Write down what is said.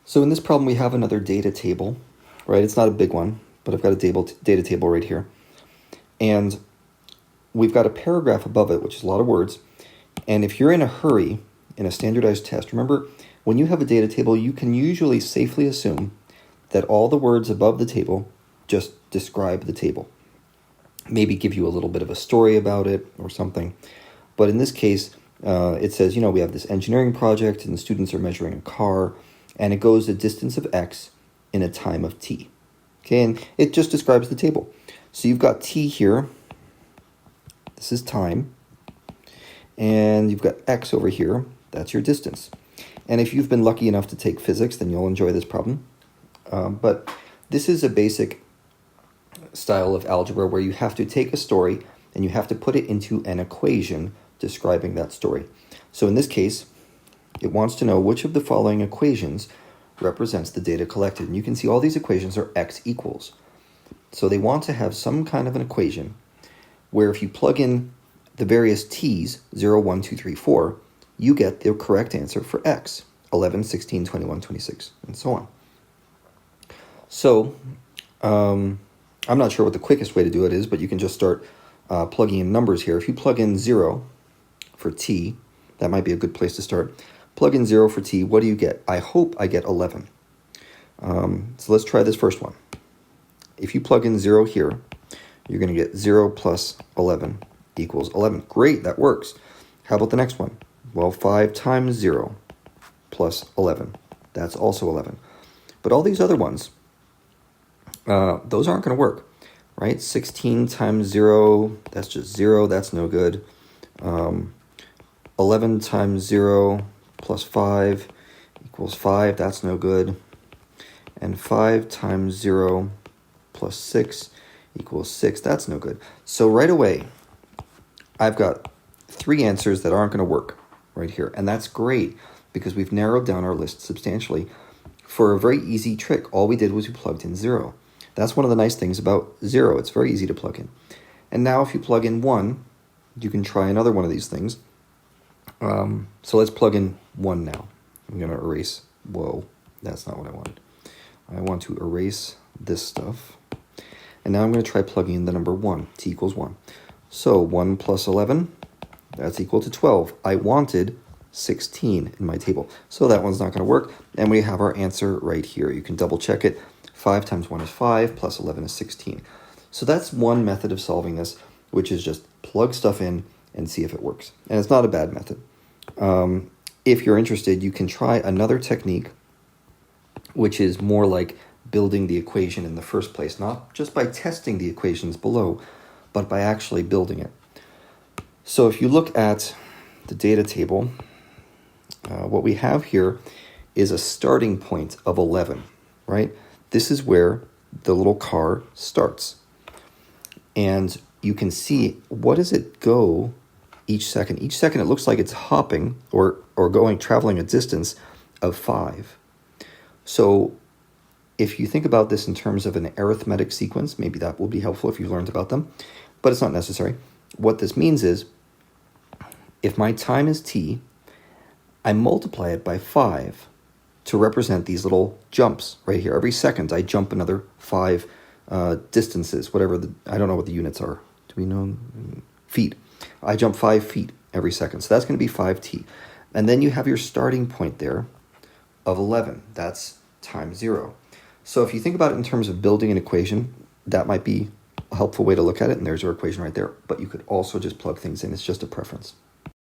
So in this problem, we have another data table, right? It's not a big one, but I've got a data table right here. And we've got a paragraph above it, which is a lot of words. And if you're in a hurry in a standardized test, remember, when you have a data table, you can usually safely assume that all the words above the table just describe the table. Maybe give you a little bit of a story about it or something. But in this case, it says, we have this engineering project and the students are measuring a car, and it goes a distance of x in a time of t. Okay, and it just describes the table. So you've got t here. This is time. And you've got x over here. That's your distance. And if you've been lucky enough to take physics, then you'll enjoy this problem. But this is a basic style of algebra where you have to take a story and you have to put it into an equation describing that story. So in this case, it wants to know which of the following equations represents the data collected. And you can see all these equations are x equals. So they want to have some kind of an equation where if you plug in the various t's, 0, 1, 2, 3, 4, you get the correct answer for x, 11, 16, 21, 26, and so on. So I'm not sure what the quickest way to do it is, but you can just start plugging in numbers here. If you plug in 0 for t, that might be a good place to start. Plug in 0 for t, what do you get? I hope I get 11. So let's try this first one. If you plug in 0 here, you're going to get 0 plus 11 equals 11. Great, that works. How about the next one? Well, 5 times 0 plus 11. That's also 11. But all these other ones, those aren't going to work, right? 16 times 0, that's just 0. That's no good. 11 times 0 plus 5 equals 5. That's no good. And 5 times 0 plus 6 equals 6. That's no good. So right away, I've got 3 answers that aren't going to work right here. And that's great because we've narrowed down our list substantially. For a very easy trick, all we did was we plugged in 0. That's one of the nice things about 0. It's very easy to plug in. And now if you plug in 1, you can try another one of these things. So let's plug in 1 now. I'm going to erase. Whoa, that's not what I wanted. I want to erase this stuff. And now I'm going to try plugging in the number 1, t equals 1. So 1 plus 11, that's equal to 12. I wanted 16 in my table. So that one's not going to work. And we have our answer right here. You can double check it. 5 times 1 is 5, plus 11 is 16. So that's one method of solving this, which is just plug stuff in and see if it works. And it's not a bad method. If you're interested, you can try another technique, which is more like building the equation in the first place, not just by testing the equations below, but by actually building it. So if you look at the data table, what we have here is a starting point of 11, right? This is where the little car starts. And you can see, what does it go each second? Each second it looks like it's hopping or traveling a distance of 5. So if you think about this in terms of an arithmetic sequence, maybe that will be helpful if you learned about them, but it's not necessary. What this means is, if my time is t, I multiply it by 5 to represent these little jumps right here. Every second I jump another 5 distances, I don't know what the units are. Do we know? Feet. I jump 5 feet every second. So that's going to be 5t. And then you have your starting point there of 11. That's times 0. So if you think about it in terms of building an equation, that might be a helpful way to look at it. And there's our equation right there. But you could also just plug things in. It's just a preference.